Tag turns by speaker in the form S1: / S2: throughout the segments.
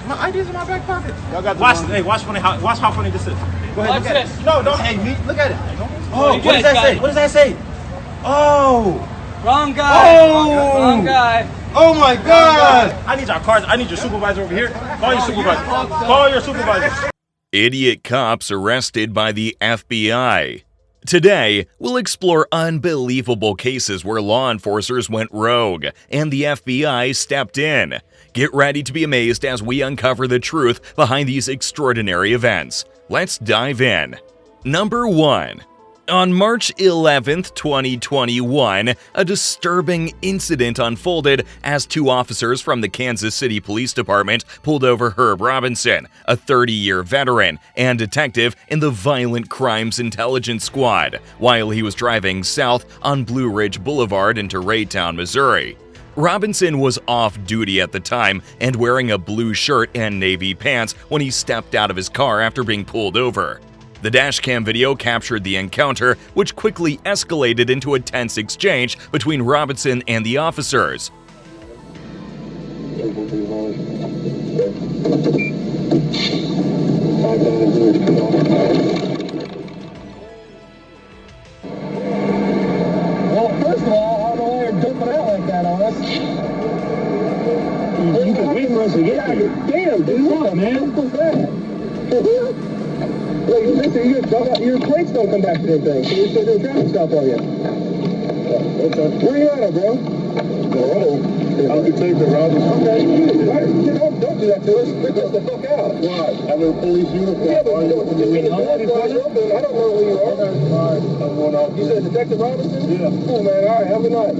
S1: My ID's in my back pocket.
S2: Y'all got the
S1: watch,
S2: wrong.
S1: Hey, watch how funny this is. Go ahead,
S3: Watch
S1: look at
S3: this.
S1: it. No, don't hate me. Look at it.
S3: Oh,
S1: What does that say? What does that say? Oh.
S3: Wrong guy.
S1: Oh.
S3: Wrong guy.
S1: Oh my God. I need your cards. I need your supervisor over here. Call your supervisor. Call your supervisor.
S4: Idiot cops arrested by the FBI. Today, we'll explore unbelievable cases where law enforcers went rogue and the FBI stepped in. Get ready to be amazed as we uncover the truth behind these extraordinary events. Let's dive in. Number 1. On March 11th, 2021, a disturbing incident unfolded as 2 officers from the Kansas City Police Department pulled over Herb Robinson, a 30-year veteran and detective in the Violent Crimes Intelligence Squad, while he was driving south on Blue Ridge Boulevard into Raytown, Missouri. Robinson was off duty at the time and wearing a blue shirt and navy pants when he stepped out of his car after being pulled over. The dashcam video captured the encounter, which quickly escalated into a tense exchange between Robinson and the officers.
S5: Well, first of all, I don't know why you're dumping out like that on us. You can wait for us to get here. Damn, dude, what, man? What's that? Look, listen, your plates don't come back to the thing, so you're still doing traffic stop on you. Where you at, bro? I'll be taking the route. Okay, don't do that to us. Freak us the fuck out. Why? I'm in a police uniform. Yeah, but I don't know where you are. I'm going out. You said Detective Robinson? Yeah. Cool, man. All right, have a good night.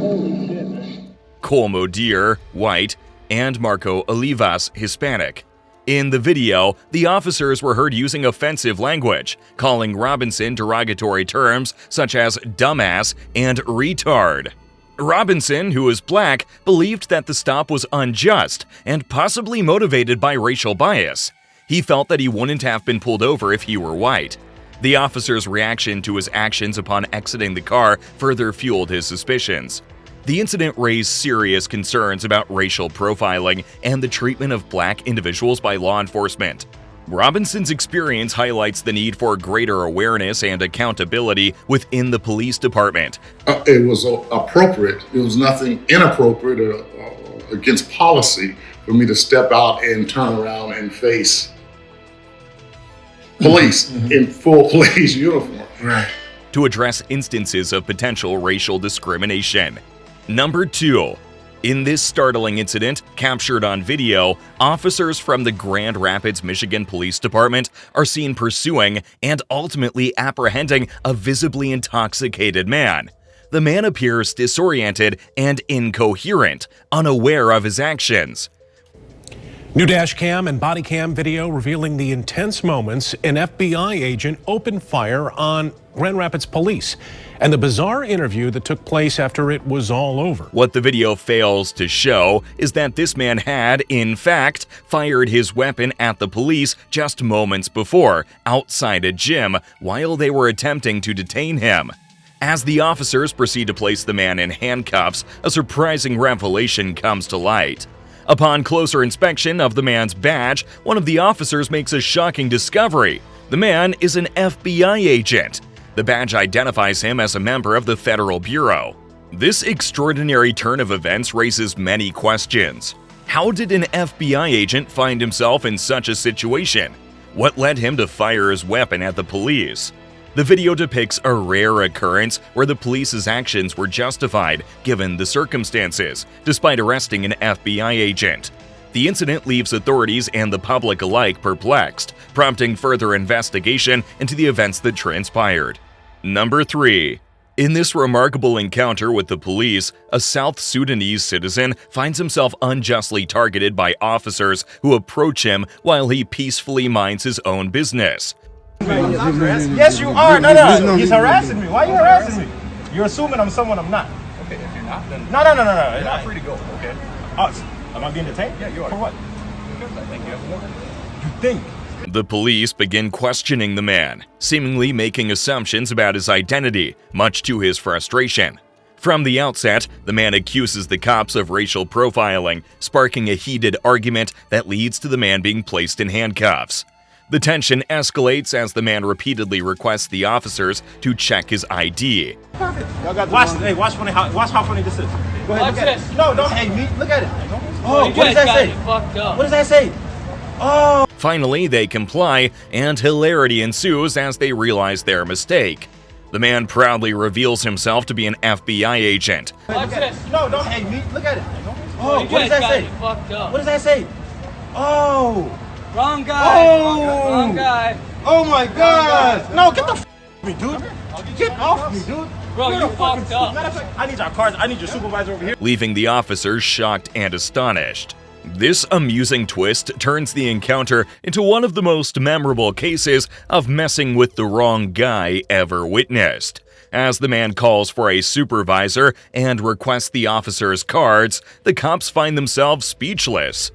S5: Holy shit, man.
S4: Colmo Deere, white, and Marco Olivas, Hispanic. In the video, the officers were heard using offensive language, calling Robinson derogatory terms such as dumbass and retard. Robinson, who is black, believed that the stop was unjust and possibly motivated by racial bias. He felt that he wouldn't have been pulled over if he were white. The officer's reaction to his actions upon exiting the car further fueled his suspicions. The incident raised serious concerns about racial profiling and the treatment of black individuals by law enforcement. Robinson's experience highlights the need for greater awareness and accountability within the police department.
S6: It was appropriate. It was nothing inappropriate or against policy for me to step out and turn around and face police in full police uniform.
S4: Right. To address instances of potential racial discrimination. Number 2. In this startling incident, captured on video, officers from the Grand Rapids, Michigan Police Department are seen pursuing and ultimately apprehending a visibly intoxicated man. The man appears disoriented and incoherent, unaware of his actions.
S7: New dash cam and body cam video revealing the intense moments an FBI agent opened fire on Grand Rapids police and the bizarre interview that took place after it was all over.
S4: What the video fails to show is that this man had, in fact, fired his weapon at the police just moments before, outside a gym, while they were attempting to detain him. As the officers proceed to place the man in handcuffs, a surprising revelation comes to light. Upon closer inspection of the man's badge, one of the officers makes a shocking discovery. The man is an FBI agent. The badge identifies him as a member of the Federal Bureau. This extraordinary turn of events raises many questions. How did an FBI agent find himself in such a situation? What led him to fire his weapon at the police? The video depicts a rare occurrence where the police's actions were justified given the circumstances, despite arresting an FBI agent. The incident leaves authorities and the public alike perplexed, prompting further investigation into the events that transpired. Number 3. In this remarkable encounter with the police, a South Sudanese citizen finds himself unjustly targeted by officers who approach him while he peacefully minds his own business.
S1: Yes, you are. No. He's harassing me. Why are you harassing me? You're assuming I'm someone I'm not.
S2: Okay, if you're not, then
S1: No.
S2: you're not free to go. Okay.
S1: Am I being detained?
S2: Yeah, you are.
S1: For what?
S2: Because I think you have warrant.
S1: You think?
S4: The police begin questioning the man, seemingly making assumptions about his identity, much to his frustration. From the outset, the man accuses the cops of racial profiling, sparking a heated argument that leads to the man being placed in handcuffs. The tension escalates as the man repeatedly requests the officers to check his ID.
S1: Watch how funny this is. Go ahead, look at it. No, don't hate me. Look at it. Oh, what does that say? What does that say? Oh.
S4: Finally, they comply, and hilarity ensues as they realize their mistake. The man proudly reveals himself to be an FBI agent.
S1: No, don't hate me. Look at it. Oh, what does that say? What does that say? Oh.
S3: Wrong guy.
S1: Oh.
S3: Wrong guy.
S1: Oh my God. No, get the f me, dude. Get off me, dude.
S3: Bro, you fucked up.
S1: Matter of fact, I need your cards. I need your supervisor over here.
S4: Leaving the officers shocked and astonished. This amusing twist turns the encounter into one of the most memorable cases of messing with the wrong guy ever witnessed. As the man calls for a supervisor and requests the officer's cards, the cops find themselves speechless.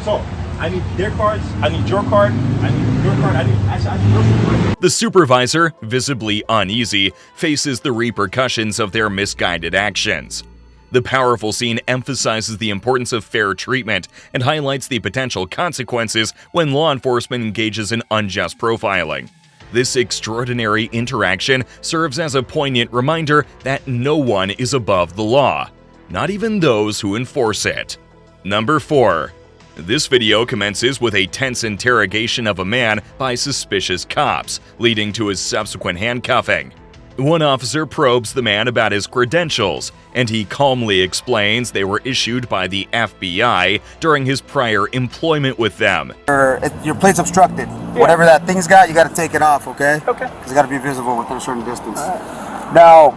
S1: So, I need their cards, I need your card, I need your card, I need your supervisor.
S4: The supervisor, visibly uneasy, faces the repercussions of their misguided actions. The powerful scene emphasizes the importance of fair treatment and highlights the potential consequences when law enforcement engages in unjust profiling. This extraordinary interaction serves as a poignant reminder that no one is above the law, not even those who enforce it. Number 4. This video commences with a tense interrogation of a man by suspicious cops, leading to his subsequent handcuffing. One officer probes the man about his credentials, and he calmly explains they were issued by the FBI during his prior employment with them.
S8: Your plate's obstructed. Yeah. Whatever that thing's got, you got to take it off, okay?
S3: Okay.
S8: Because it got to be visible within a certain distance. Now,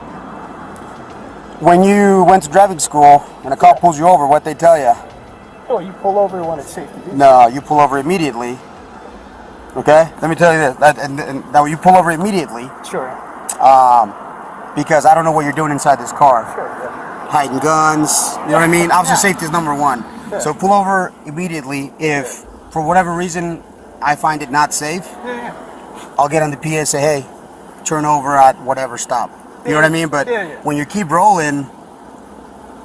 S8: when you went to driving school and a cop pulls you over, what they tell you?
S3: Oh, you pull over when it's safe to do so.
S8: No, you pull over immediately. Okay? Let me tell you this. And now you pull over immediately.
S3: Sure.
S8: Because I don't know what you're doing inside this car.
S3: Sure, yeah.
S8: Hiding guns, you know what I mean? Officer safety is number one.
S3: Yeah.
S8: So pull over immediately. If, for whatever reason, I find it not safe, I'll get on the PA and say, hey, turn over at whatever stop. You know what I mean? But when you keep rolling,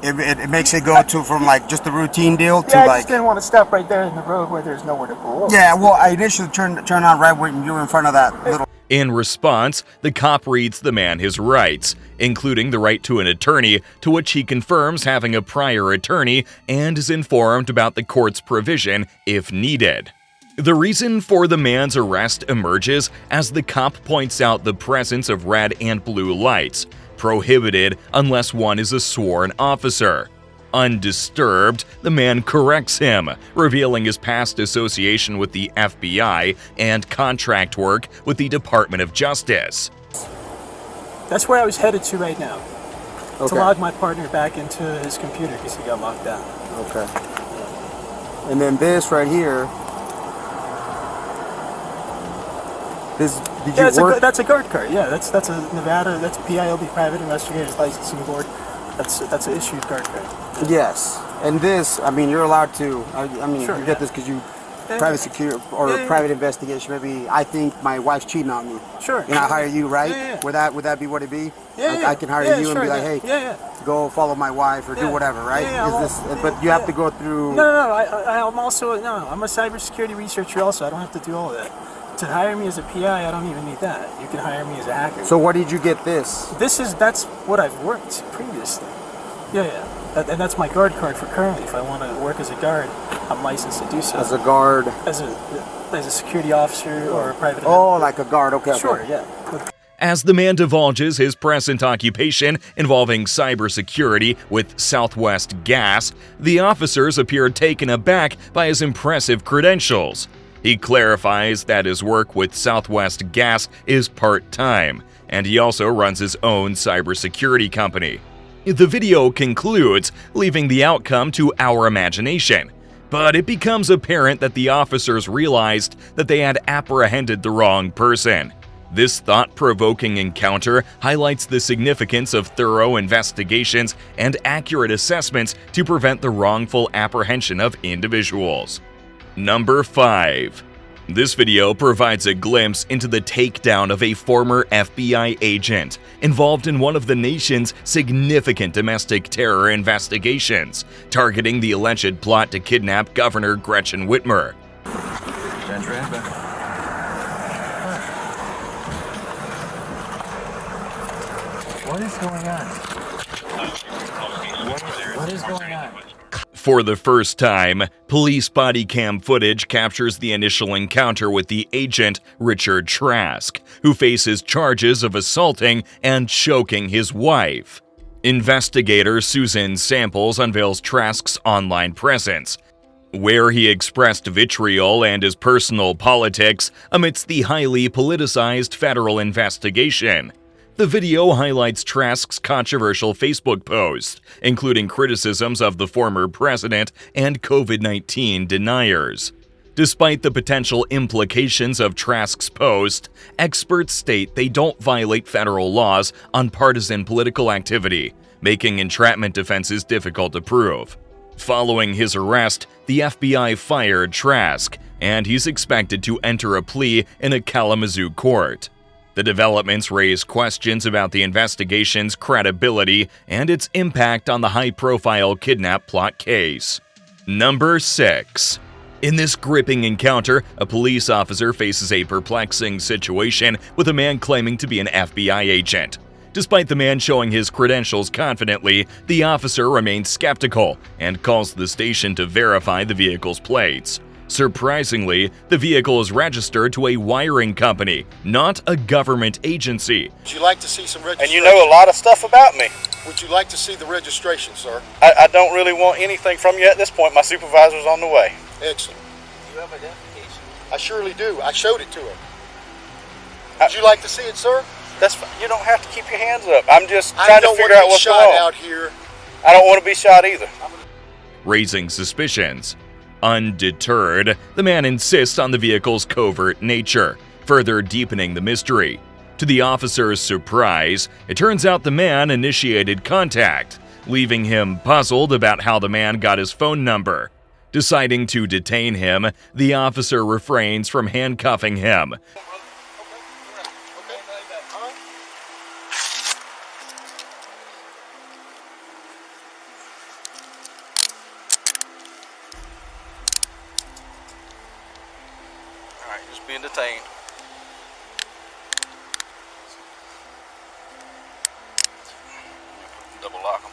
S8: it makes it go to from like just a routine deal to
S3: I
S8: like...
S3: just didn't want to stop right there in the road where there's nowhere to pull over.
S8: Yeah, well, I initially turned on right when you were in front of that little...
S4: In response, the cop reads the man his rights, including the right to an attorney, to which he confirms having a prior attorney and is informed about the court's provision if needed. The reason for the man's arrest emerges as the cop points out the presence of red and blue lights, prohibited unless one is a sworn officer. Undisturbed, the man corrects him, revealing his past association with the FBI and contract work with the Department of Justice.
S3: That's where I was headed to right now.
S8: Okay.
S3: To log my partner back into his computer because he got locked out.
S8: Okay. And then this right here. This, did you work?
S3: That's a guard card. Yeah, that's a Nevada. That's PILB, Private Investigators Licensing Board. That's an issued guard card.
S8: Yes. And this, I mean, you're allowed to. I mean,
S3: Sure,
S8: you get this because you private security or private investigation. Maybe I think my wife's cheating on me.
S3: Sure.
S8: And I hire you, right?
S3: Yeah.
S8: Would that be what it be?
S3: Yeah,
S8: I can hire you
S3: sure,
S8: and be like, hey, go follow my wife or do whatever, right? But you have to go through.
S3: No. I'm also I'm a cybersecurity researcher. Also, I don't have to do all of that. To hire me as a PI, I don't even need that. You can hire me as a hacker.
S8: So what did you get this?
S3: That's what I've worked previously. Yeah. And that's my guard card for currently. If I want to work as a guard, I'm licensed to do so.
S8: As a guard?
S3: As a security officer or a private...
S8: Oh, like a guard, okay.
S3: Sure, yeah.
S4: As the man divulges his present occupation involving cybersecurity with Southwest Gas, the officers appear taken aback by his impressive credentials. He clarifies that his work with Southwest Gas is part-time, and he also runs his own cybersecurity company. The video concludes, leaving the outcome to our imagination. But it becomes apparent that the officers realized that they had apprehended the wrong person. This thought-provoking encounter highlights the significance of thorough investigations and accurate assessments to prevent the wrongful apprehension of individuals. Number 5. This video provides a glimpse into the takedown of a former FBI agent involved in one of the nation's significant domestic terror investigations, targeting the alleged plot to kidnap Governor Gretchen Whitmer.
S3: What is going on? What is going on?
S4: For the first time, police body cam footage captures the initial encounter with the agent, Richard Trask, who faces charges of assaulting and choking his wife. Investigator Susan Samples unveils Trask's online presence, where he expressed vitriol and his personal politics amidst the highly politicized federal investigation. The video highlights Trask's controversial Facebook post, including criticisms of the former president and COVID-19 deniers. Despite the potential implications of Trask's post, experts state they don't violate federal laws on partisan political activity, making entrapment defenses difficult to prove. Following his arrest, the FBI fired Trask, and he's expected to enter a plea in a Kalamazoo court. The developments raise questions about the investigation's credibility and its impact on the high-profile kidnap plot case. Number 6. In this gripping encounter, a police officer faces a perplexing situation with a man claiming to be an FBI agent. Despite the man showing his credentials confidently, the officer remains skeptical and calls the station to verify the vehicle's plates. Surprisingly, the vehicle is registered to a wiring company, not a government agency.
S9: Would you like to see some registration?
S10: And you know a lot of stuff about me.
S9: Would you like to see the registration, sir?
S10: I don't really want anything from you at this point. My supervisor's on the way.
S9: Excellent.
S10: Do you have identification?
S9: I surely do. I showed it to him. Would you like to see it, sir?
S10: That's fine. You don't have to keep your hands up. I'm just trying to figure out what's going on.
S9: Out here.
S10: I don't want to be shot either.
S4: Raising suspicions. Undeterred, the man insists on the vehicle's covert nature, further deepening the mystery. To the officer's surprise, it turns out the man initiated contact, leaving him puzzled about how the man got his phone number. Deciding to detain him, the officer refrains from handcuffing him.
S10: Just being detained. Double lock them.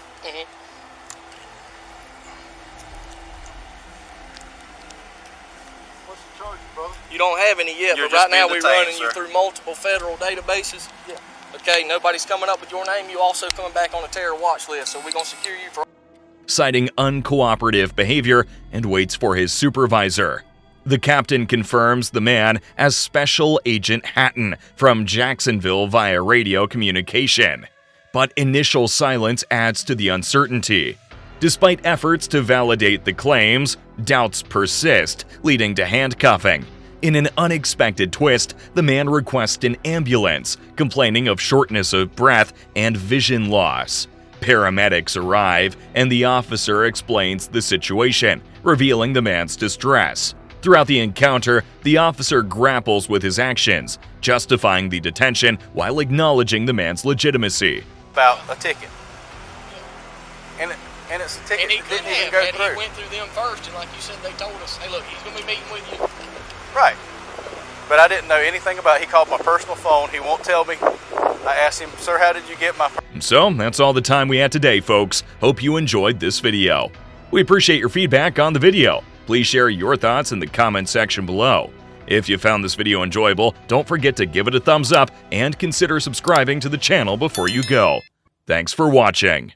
S9: What's the charge, brother?
S10: You don't have any yet, but right now we're running you through multiple federal databases. Yeah. Okay, nobody's coming up with your name. You also coming back on a terror watch list, so we're going to secure you for...
S4: Citing uncooperative behavior and waits for his supervisor. The captain confirms the man as Special Agent Hatton from Jacksonville via radio communication. But initial silence adds to the uncertainty. Despite efforts to validate the claims, doubts persist, leading to handcuffing. In an unexpected twist, the man requests an ambulance, complaining of shortness of breath and vision loss. Paramedics arrive, and the officer explains the situation, revealing the man's distress. Throughout the encounter, the officer grapples with his actions, justifying the detention while acknowledging the man's legitimacy.
S10: About a ticket. And it's a ticket that didn't even go through.
S11: He went through them first, and like you said, they told us, hey, look, he's going to be meeting with you.
S10: Right. But I didn't know anything about it. He called my personal phone. He won't tell me. I asked him, sir, how did you get my...
S4: So, that's all the time we had today, folks. Hope you enjoyed this video. We appreciate your feedback on the video. Please share your thoughts in the comment section below. If you found this video enjoyable, don't forget to give it a thumbs up and consider subscribing to the channel before you go. Thanks for watching.